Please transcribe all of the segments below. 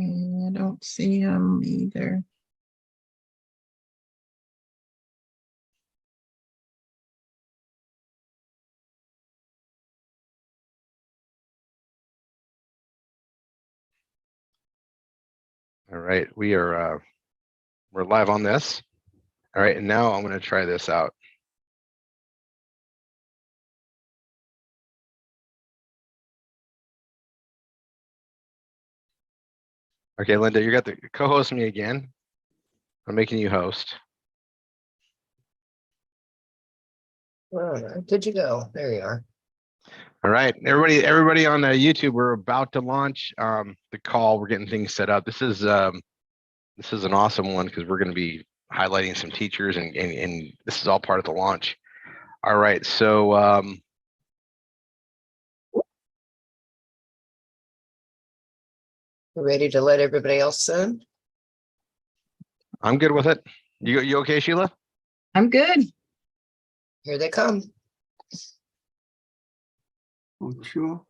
I don't see him either. All right, we're live on this. All right, and now I'm going to try this out. Okay, Linda, you got the co-host me again. I'm making you host. Where did you go? There you are. All right, everybody on YouTube, we're about to launch the call. We're getting things set up. This is an awesome one because we're going to be highlighting some teachers, and this is all part of the launch. All right, so ready to let everybody else in? I'm good with it. You okay, Sheila? I'm good. Here they come. Oh, sure.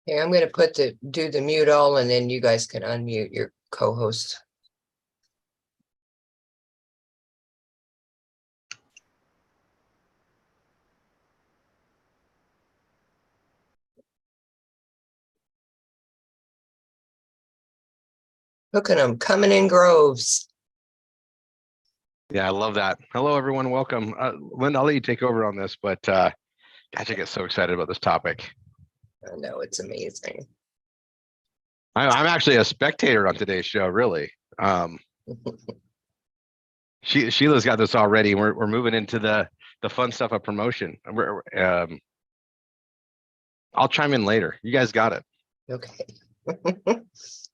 Here, I'm going to do the mute all, and then you guys can unmute your co-host. Look at them coming in groves. Yeah, I love that. Hello, everyone. Welcome. Linda, I'll let you take over on this, but gosh, I get so excited about this topic. I know, it's amazing. I'm actually a spectator on today's show, really. Sheila's got this already. We're moving into the fun stuff of promotion. I'll chime in later. You guys got it. Okay.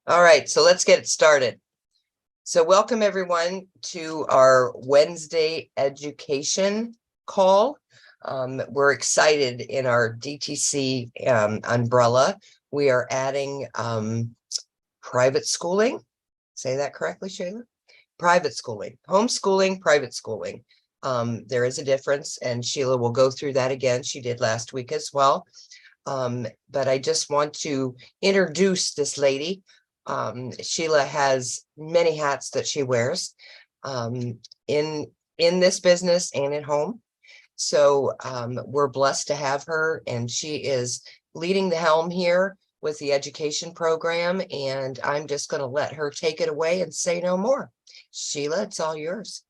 All right, so let's get it started. So welcome everyone to our Wednesday education call. We're excited in our DTC umbrella. We are adding private schooling. Say that correctly, Shayla? Private schooling, homeschooling, private schooling. There is a difference, and Sheila will go through that again. She did last week as well. But I just want to introduce this lady. Sheila has many hats that she wears in this business and at home. So we're blessed to have her, and she is leading the helm here with the education program, and I'm just going to let her take it away and say no more. Sheila, it's all yours.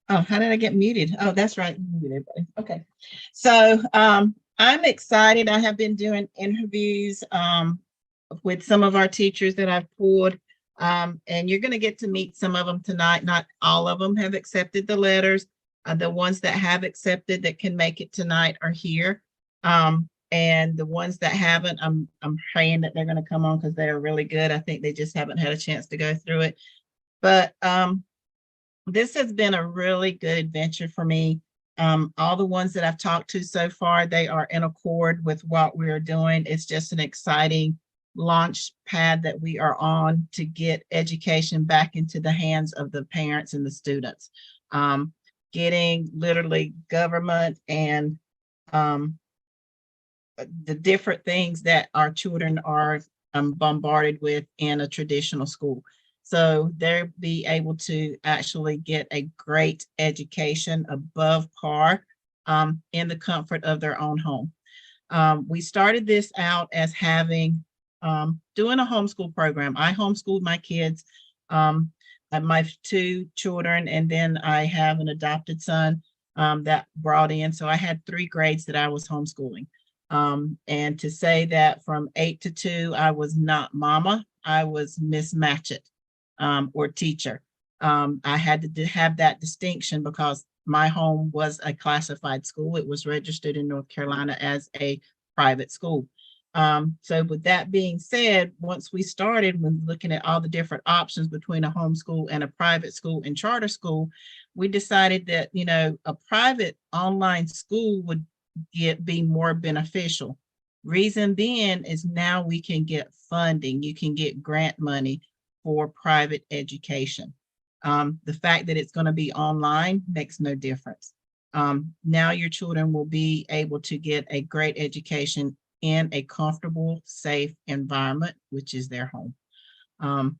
Oh, how did I get muted? Oh, that's right. Okay. So I'm excited. I have been doing interviews with some of our teachers that I've pulled. And you're going to get to meet some of them tonight. Not all of them have accepted the letters. The ones that have accepted that can make it tonight are here. And the ones that haven't, I'm praying that they're going to come on because they're really good. I think they just haven't had a chance to go through it. But this has been a really good adventure for me. All the ones that I've talked to so far, they are in accord with what we're doing. It's just an exciting launch pad that we are on to get education back into the hands of the parents and the students. Getting literally government and the different things that our children are bombarded with in a traditional school. So they'll be able to actually get a great education above par in the comfort of their own home. We started this out as having, doing a homeschool program. I homeschooled my kids, my 2 children, and then I have an adopted son that brought in. So I had 3 grades that I was homeschooling. And to say that from 8 to 2, I was not mama, I was Miss Matchett. Or teacher. I had to have that distinction because my home was a classified school. It was registered in North Carolina as a private school. So with that being said, once we started when looking at all the different options between a homeschool and a private school and charter school, we decided that, you know, a private online school would be more beneficial. Reason being is now we can get funding. You can get grant money for private education. The fact that it's going to be online makes no difference. Now your children will be able to get a great education in a comfortable, safe environment, which is their home.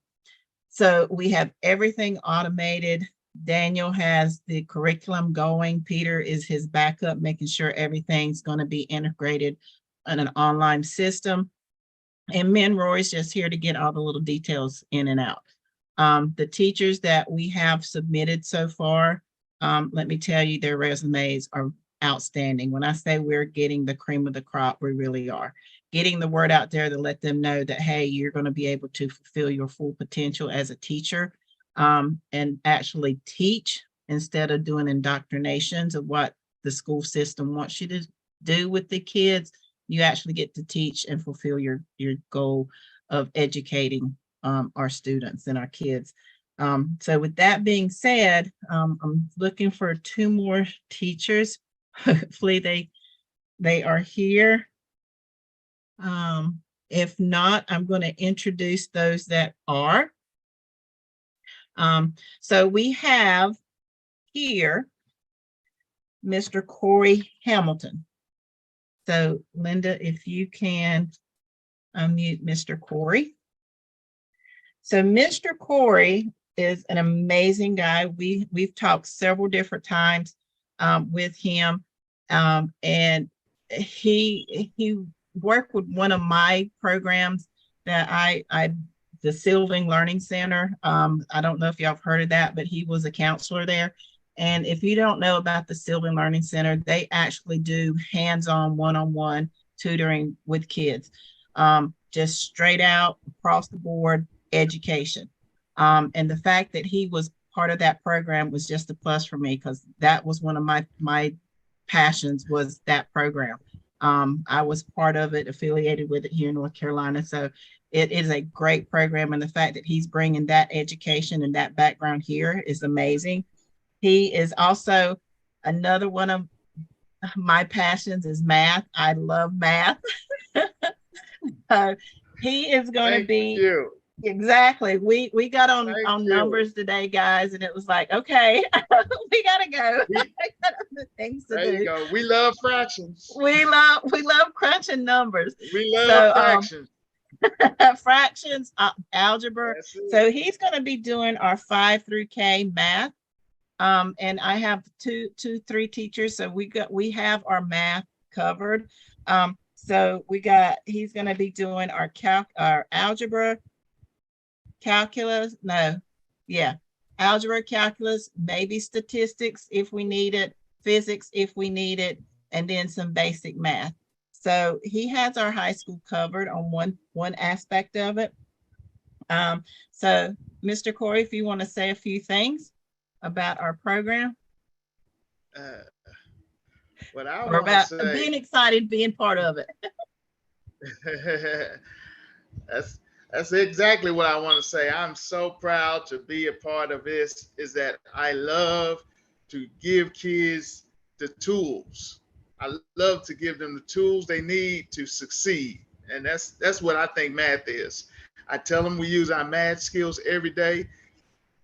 So we have everything automated. Daniel has the curriculum going. Peter is his backup, making sure everything's going to be integrated in an online system. And Min Roy's just here to get all the little details in and out. The teachers that we have submitted so far, let me tell you, their resumes are outstanding. When I say we're getting the cream of the crop, we really are. Getting the word out there to let them know that, hey, you're going to be able to fulfill your full potential as a teacher, and actually teach instead of doing indoctrinations of what the school system wants you to do with the kids. You actually get to teach and fulfill your goal of educating our students and our kids. So with that being said, I'm looking for 2 more teachers. Hopefully they are here. If not, I'm going to introduce those that are. So we have here Mr. Corey Hamilton. So Linda, if you can unmute Mr. Corey. So Mr. Corey is an amazing guy. We've talked several different times with him, and he worked with one of my programs that the Sylvan Learning Center. I don't know if y'all have heard of that, but he was a counselor there. And if you don't know about the Sylvan Learning Center, they actually do hands-on, one-on-one tutoring with kids, just straight out across the board education. And the fact that he was part of that program was just a plus for me, because that was one of my passions, was that program. I was part of it, affiliated with it here in North Carolina. So it is a great program. And the fact that he's bringing that education and that background here is amazing. He is also another one of my passions is math. I love math. He is going to be. Thank you. Exactly. We got on numbers today, guys, and it was like, okay, we gotta go. I got other things to do. There you go. We love fractions. We love crunching numbers. We love fractions. Fractions, algebra. So he's going to be doing our 5 through K math. And I have 3 teachers, so we have our math covered. So he's going to be doing our algebra, algebra, calculus, maybe statistics if we need it, physics if we need it, and then some basic math. So he has our high school covered on one aspect of it. So Mr. Corey, if you want to say a few things about our program. What I or want about to say, being excited, being part of it. That's exactly what I want to say. I'm so proud to be a part of this, is that I love to give kids the tools. I love to give them the tools they need to succeed. And that's what I think math is. I tell them we use our math skills every day.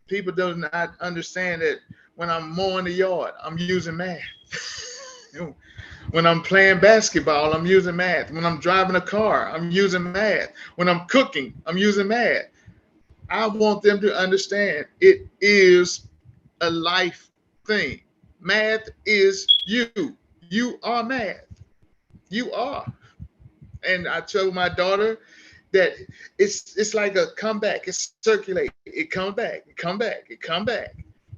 People do not understand that when I'm mowing the yard, I'm using math. When I'm playing basketball, I'm using math. When I'm driving a car, I'm using math. When I'm cooking, I'm using math. I want them to understand it is a life thing. Math is you. You are math. You are. And I told my daughter that it's like a comeback. It's circulate. It come back. It come back. It come back.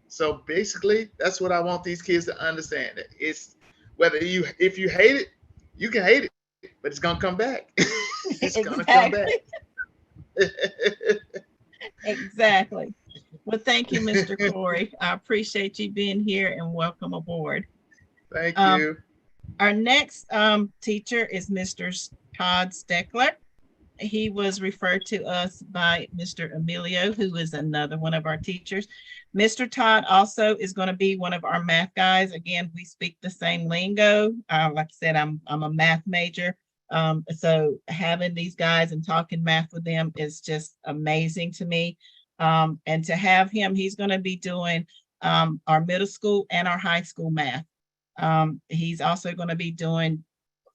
So basically, that's what I want these kids to understand. It's if you hate it, you can hate it, but it's gonna come back. It's gonna come back. Exactly. Well, thank you, Mr. Corey. I appreciate you being here and welcome aboard. Thank you. Our next teacher is Mr. Todd Steckler. He was referred to us by Mr. Emilio, who is another one of our teachers. Mr. Todd also is going to be one of our math guys. Again, we speak the same lingo. Like I said, I'm a math major. So having these guys and talking math with them is just amazing to me. And to have him, he's going to be doing our middle school and our high school math. He's also going to be doing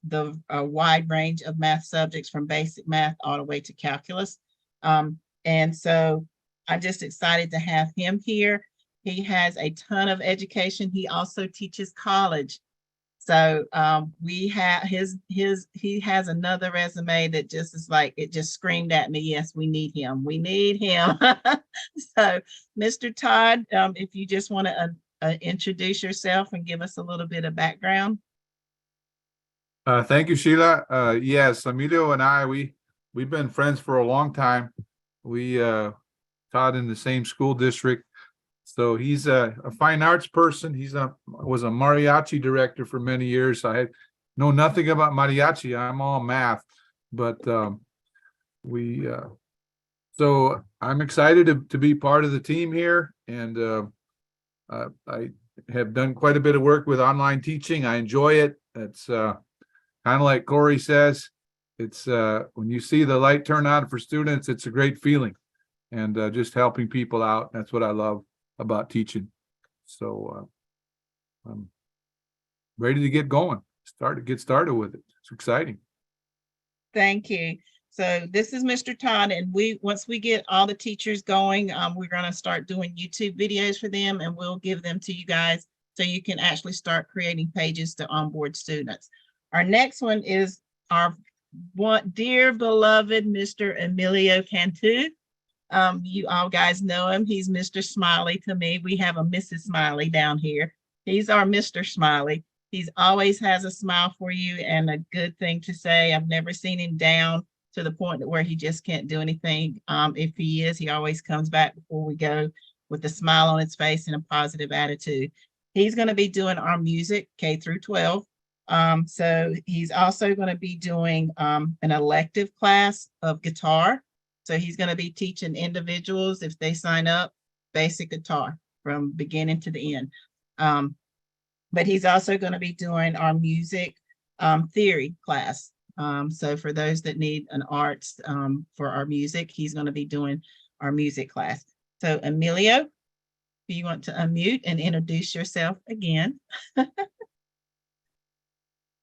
the wide range of math subjects from basic math all the way to calculus. And so I'm just excited to have him here. He has a ton of education. He also teaches college. So we have he has another resume that just is like, it just screamed at me, yes, we need him. We need him. So Mr. Todd, if you just want to introduce yourself and give us a little bit of background. Thank you, Sheila. Yes, Emilio and I, we've been friends for a long time. We taught in the same school district. So he's a fine arts person. Was a mariachi director for many years. I know nothing about mariachi. I'm all math, but so I'm excited to be part of the team here, and I have done quite a bit of work with online teaching. I enjoy it. It's kind of like Corey says, it's when you see the light turn on for students, it's a great feeling, and just helping people out. That's what I love about teaching. So I'm ready to get going, get started with it. It's exciting. Thank you. So this is Mr. Todd, and once we get all the teachers going, we're going to start doing YouTube videos for them, and we'll give them to you guys so you can actually start creating pages to onboard students. Our next one is our dear beloved Mr. Emilio Cantu. You all guys know him. He's Mr. Smiley to me. We have a Mrs. Smiley down here. He's our Mr. Smiley. He's always has a smile for you and a good thing to say. I've never seen him down to the point where he just can't do anything. If he is, he always comes back before we go with a smile on his face and a positive attitude. He's going to be doing our music K through 12. So he's also going to be doing an elective class of guitar. So he's going to be teaching individuals, if they sign up, basic guitar from beginning to the end. But he's also going to be doing our music theory class. So for those that need an arts for our music, he's going to be doing our music class. So Emilio, if you want to unmute and introduce yourself again. There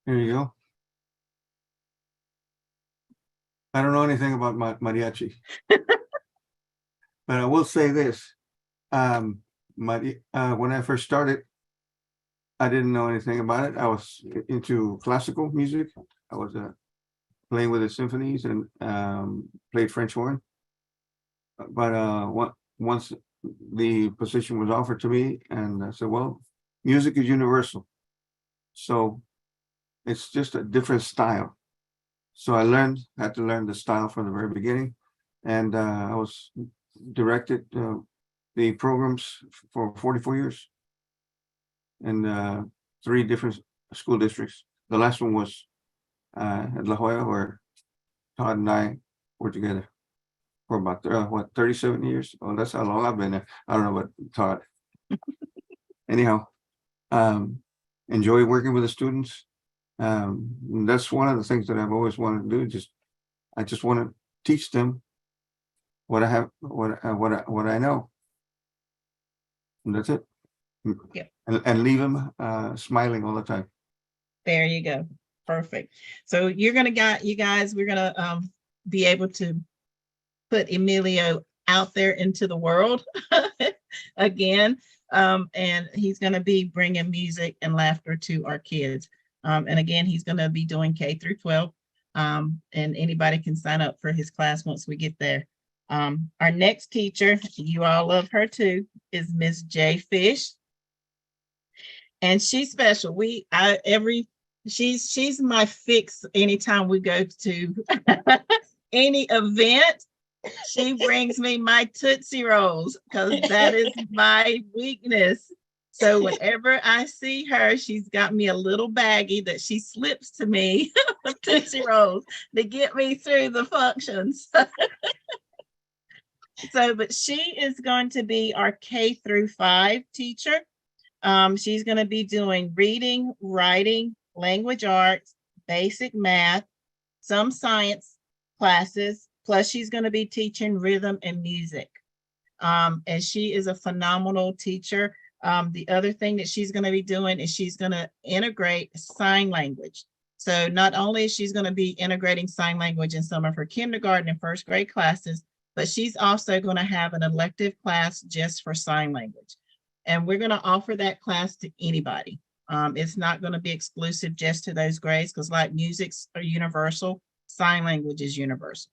you go. I don't know anything about mariachi, but I will say this. When I first started, I didn't know anything about it. I was into classical music. I was playing with the symphonies and played French horn. But once the position was offered to me, and I said, well, music is universal. So it's just a different style. So I had to learn the style from the very beginning. And I was directed the programs for 44 years in 3 different school districts. The last one was at La Jolla, where Todd and I were together for about 37 years. Oh, that's how long I've been there. I don't know about Todd. Anyhow, enjoy working with the students. That's one of the things that I've always wanted to do. I just want to teach them what I have, what I know, and that's it. Yep. And leave them smiling all the time. There you go. Perfect. So you're gonna you guys, we're gonna be able to put Emilio out there into the world again, and he's gonna be bringing music and laughter to our kids. And again, he's going to be doing K through 12, and anybody can sign up for his class once we get there. Our next teacher, you all love her too, is Miss J. Fish, and she's special. She's my fix anytime we go to any event. She brings me my Tootsie Rolls because that is my weakness. So whenever I see her, she's got me a little baggie that she slips to me, Tootsie Rolls, to get me through the functions. So, but she is going to be our K-5 teacher. She's going to be doing reading, writing, language arts, basic math, some science classes, plus she's going to be teaching rhythm and music. And she is a phenomenal teacher. The other thing that she's going to be doing is she's going to integrate sign language. So not only is she's going to be integrating sign language in some of her kindergarten and first grade classes, but she's also going to have an elective class just for sign language. And we're going to offer that class to anybody. It's not going to be exclusive just to those grades, because like music's are universal, sign language is universal.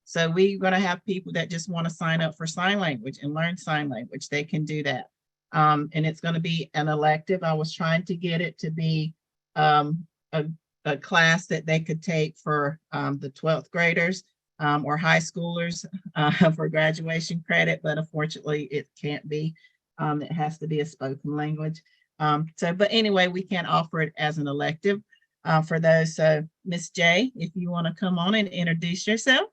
So we're going to have people that just want to sign up for sign language and learn sign language. They can do that. And it's going to be an elective. I was trying to get it to be a class that they could take for the 12th graders or high schoolers for graduation credit, but unfortunately it can't be. It has to be a spoken language. But anyway, we can offer it as an elective for those. So Miss J, if you want to come on and introduce yourself.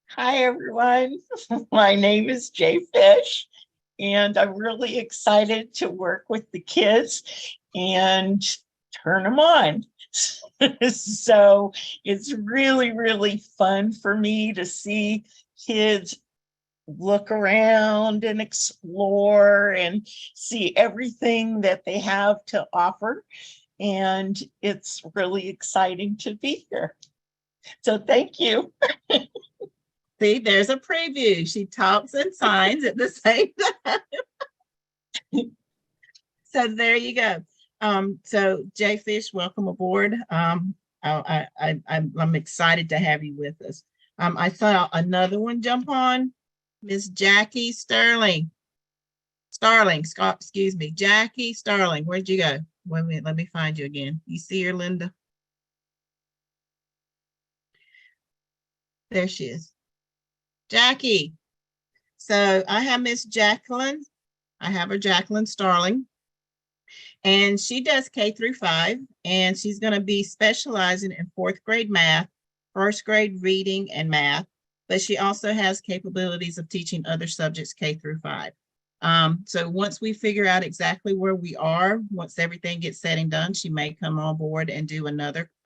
Hi, everyone. My name is Jay Fish, and I'm really excited to work with the kids and turn them on. So it's really, really fun for me to see kids look around and explore and see everything that they have to offer. And it's really exciting to be here. So thank you. See, there's a preview. She talks and signs at the same time. So there you go. So Jay Fish, welcome aboard. I'm excited to have you with us. I saw another one jump on, Miss Jackie Starling, excuse me, Jackie Starling. Where'd you go? Wait a minute, let me find you again. You see her, Linda? There she is. Jackie. So I have Miss Jacqueline. I have her Jacqueline Starling. And she does K-5, and she's going to be specializing in 4th grade math, 1st grade reading and math, but she also has capabilities of teaching other subjects K-5. So once we figure out exactly where we are, once everything gets said and done, she may come on board and do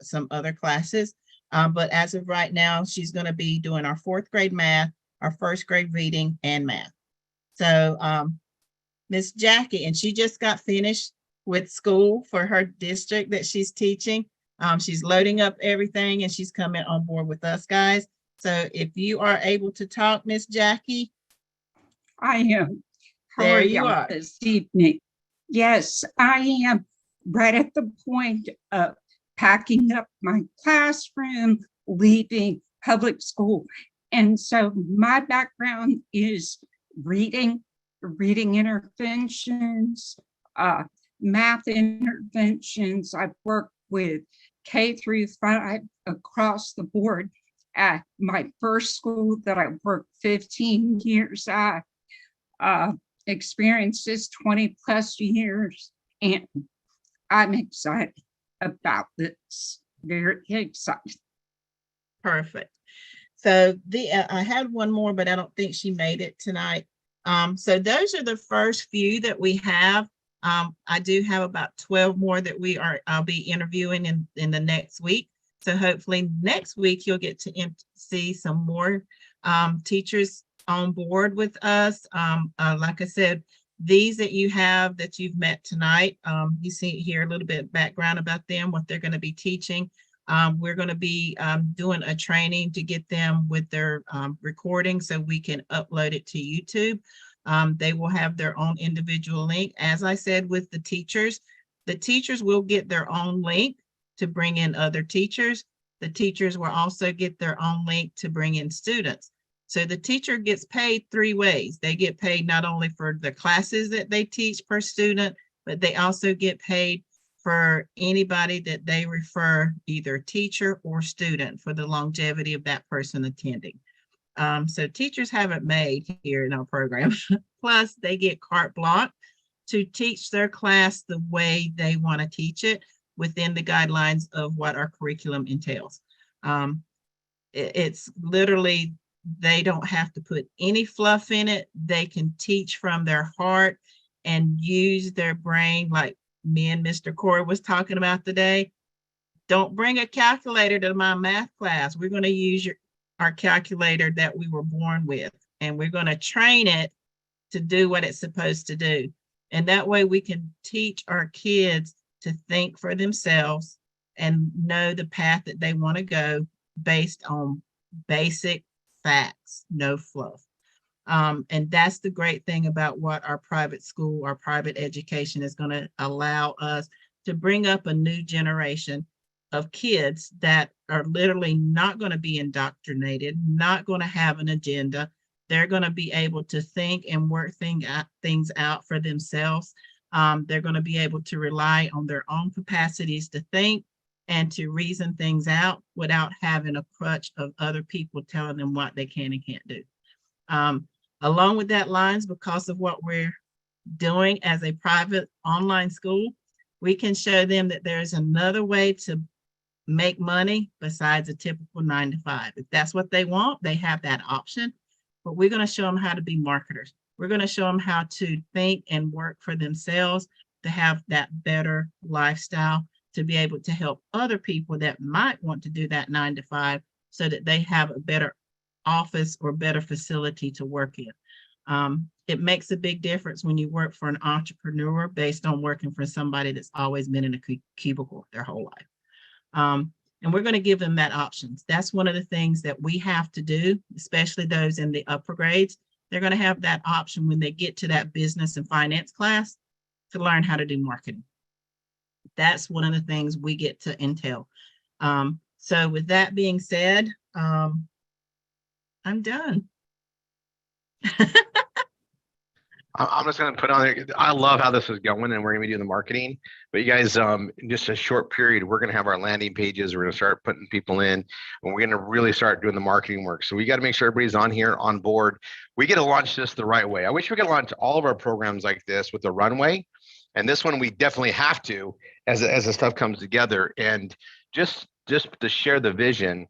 some other classes. But as of right now, she's going to be doing our 4th grade math, our 1st grade reading and math. So Miss Jackie, and she just got finished with school for her district that she's teaching. She's loading up everything and she's coming on board with us, guys. So if you are able to talk, Miss Jackie. I am. There you are. This evening. Yes, I am right at the point of packing up my classroom, leaving public school. And so my background is reading interventions, math interventions. I've worked with K-5 across the board. At my first school that I worked 15 years at, experiences 20 plus years, and I'm excited about this. Very excited. Perfect. So I had one more, but I don't think she made it tonight. So those are the first few that we have. I do have about 12 more that I'll be interviewing in the next week. So hopefully next week you'll get to see some more teachers on board with us. Like I said, these that you've met tonight, you see here a little bit of background about them, what they're going to be teaching. We're going to be doing a training to get them with their recording so we can upload it to YouTube. They will have their own individual link. As I said with the teachers will get their own link to bring in other teachers. The teachers will also get their own link to bring in students. So the teacher gets paid 3 ways. They get paid not only for the classes that they teach per student, but they also get paid for anybody that they refer, either teacher or student, for the longevity of that person attending. So teachers have it made here in our program. Plus they get carte blanche to teach their class the way they want to teach it within the guidelines of what our curriculum entails. It's literally, they don't have to put any fluff in it. They can teach from their heart and use their brain, like me and Mr. Corey was talking about today. Don't bring a calculator to my math class. We're going to use our calculator that we were born with, and we're going to train it to do what it's supposed to do. And that way we can teach our kids to think for themselves and know the path that they want to go based on basic facts, no fluff. And that's the great thing about what our private school, our private education is going to allow us to bring up a new generation of kids that are literally not going to be indoctrinated, not going to have an agenda. They're going to be able to think and work things out for themselves. They're going to be able to rely on their own capacities to think and to reason things out without having a crutch of other people telling them what they can and can't do. Along with that lines, because of what we're doing as a private online school, we can show them that there's another way to make money besides a typical 9-to-5. If that's what they want, they have that option. But we're going to show them how to be marketers. We're going to show them how to think and work for themselves, to have that better lifestyle, to be able to help other people that might want to do that 9-to-5 so that they have a better office or better facility to work in. It makes a big difference when you work for an entrepreneur based on working for somebody that's always been in a cubicle their whole life. And we're going to give them that options. That's one of the things that we have to do, especially those in the upper grades. They're going to have that option when they get to that business and finance class to learn how to do marketing. That's one of the things we get to entail. So with that being said, I'm done. I'm just going to put on there. I love how this is going, and we're going to be doing the marketing. But you guys, in just a short period, we're going to have our landing pages. We're going to start putting people in, and we're going to really start doing the marketing work. So we got to make sure everybody's on here, on board. We get to launch this the right way. I wish we could launch all of our programs like this with the runway. And this one, we definitely have to, as the stuff comes together. And just to share the vision,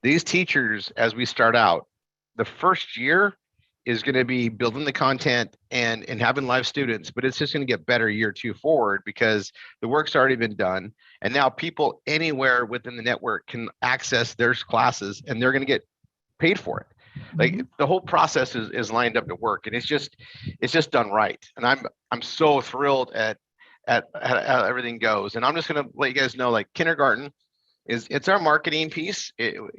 these teachers, as we start out, the first year is going to be building the content and having live students, but it's just going to get better year 2 forward because the work's already been done. And now people anywhere within the network can access their classes and they're going to get paid for it. Like the whole process is lined up to work, and it's just done right. And I'm so thrilled at how everything goes. And I'm just going to let you guys know, like kindergarten it's our marketing piece.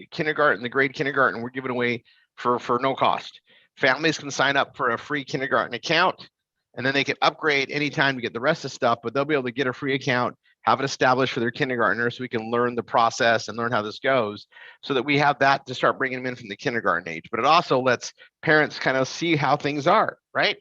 Kindergarten, the grade kindergarten, we're giving away for no cost. Families can sign up for a free kindergarten account, and then they can upgrade anytime to get the rest of the stuff, but they'll be able to get a free account, have it established for their kindergartners so we can learn the process and learn how this goes, so that we have that to start bringing them in from the kindergarten age. But it also lets parents kind of see how things are, right?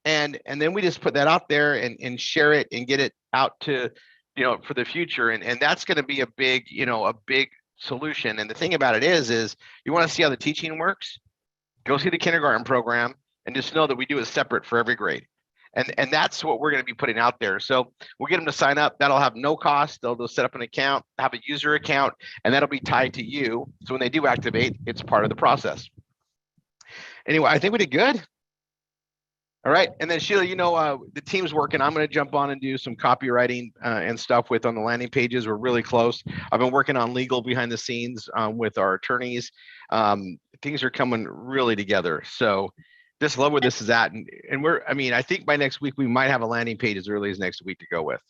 And then we just put that out there and share it and get it out to, for the future. And that's going to be a big solution. And the thing about it is you want to see how the teaching works, go see the kindergarten program and just know that we do it separate for every grade. And that's what we're going to be putting out there. So we'll get them to sign up. That'll have no cost. They'll set up an account, have a user account, and that'll be tied to you. So when they do activate, it's part of the process. Anyway, I think we did good. All right. And then Sheila, the team's working. I'm going to jump on and do some copywriting and stuff on the landing pages. We're really close. I've been working on legal behind the scenes with our attorneys. Things are coming really together. So just love where this is at. And I think by next week, we might have a landing page as early as next week to go with.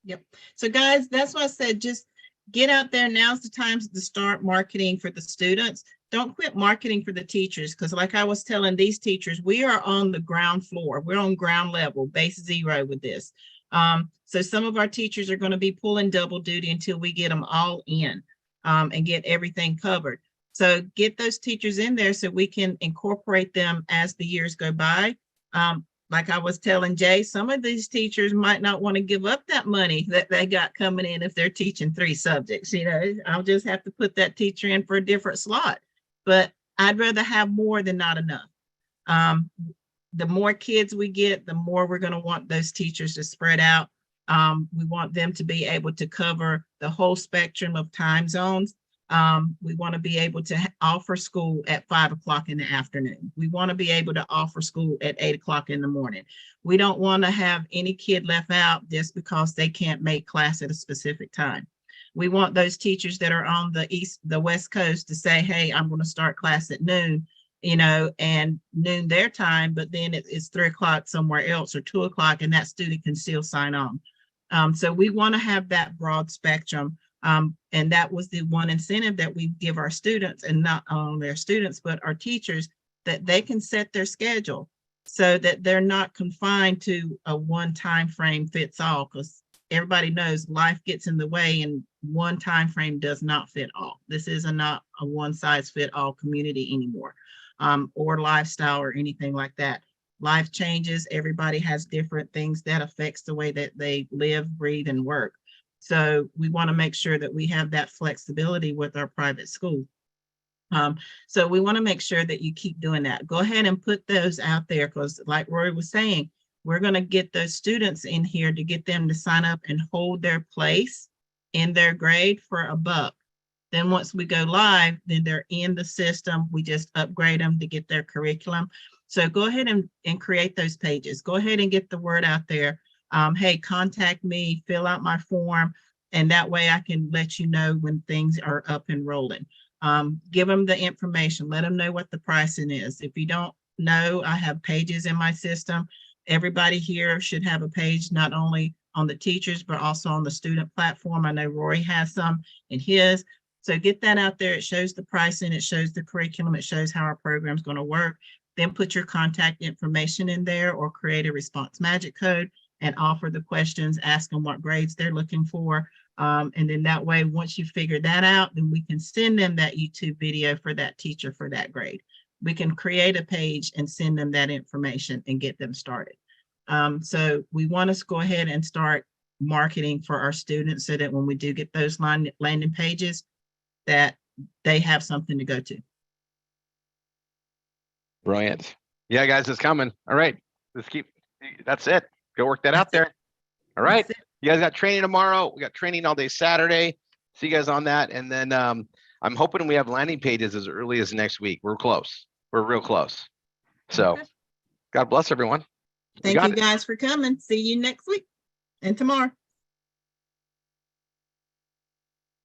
Yep. So guys, that's why I said, just get out there. Now's the time to start marketing for the students. Don't quit marketing for the teachers, because like I was telling these teachers, we are on the ground floor. We're on ground level, base 0 with this. So some of our teachers are going to be pulling double duty until we get them all in and get everything covered. So get those teachers in there so we can incorporate them as the years go by. Like I was telling Jay, some of these teachers might not want to give up that money that they got coming in if they're teaching 3 subjects. I'll just have to put that teacher in for a different slot. But I'd rather have more than not enough. the more kids we get, the more we're going to want those teachers to spread out. We want them to be able to cover the whole spectrum of time zones. We want to be able to offer school at 5 o'clock in the afternoon. We want to be able to offer school at 8 o'clock in the morning. We don't want to have any kid left out just because they can't make class at a specific time. We want those teachers that are on the West Coast to say, hey, I'm going to start class at noon, you know, and noon their time, but then it's 3 o'clock somewhere else or 2 o'clock, and that student can still sign on. So we want to have that broad spectrum. And that was the one incentive that we give our students, and not only our students, but our teachers, that they can set their schedule so that they're not confined to a one time frame fits all, because everybody knows life gets in the way and one time frame does not fit all. This is not a one size fit all community anymore, or lifestyle or anything like that. Life changes. Everybody has different things that affects the way that they live, breathe, and work. So we want to make sure that we have that flexibility with our private school. So we want to make sure that you keep doing that. Go ahead and put those out there, because like Rory was saying, we're going to get those students in here to get them to sign up and hold their place in their grade for $1. Then once we go live, then they're in the system. We just upgrade them to get their curriculum. So go ahead and create those pages. Go ahead and get the word out there. Hey, contact me, fill out my form, and that way I can let you know when things are up and rolling. Give them the information, let them know what the pricing is. If you don't know, I have pages in my system. Everybody here should have a page, not only on the teachers, but also on the student platform. I know Rory has some in his. So get that out there. It shows the pricing, it shows the curriculum, it shows how our program is going to work. Then put your contact information in there, or create a response magic code and offer the questions, ask them what grades they're looking for. And then that way, once you figure that out, then we can send them that YouTube video for that teacher for that grade. We can create a page and send them that information and get them started. So we want to go ahead and start marketing for our students so that when we do get those landing pages, that they have something to go to. Brilliant. Yeah, guys, it's coming. All right. That's it. Go work that out there. All right. You guys got training tomorrow. We got training all day Saturday. See you guys on that. And then I'm hoping we have landing pages as early as next week. We're close. We're real close. So Okay. God bless everyone. Thank you guys for coming. See you next week and tomorrow.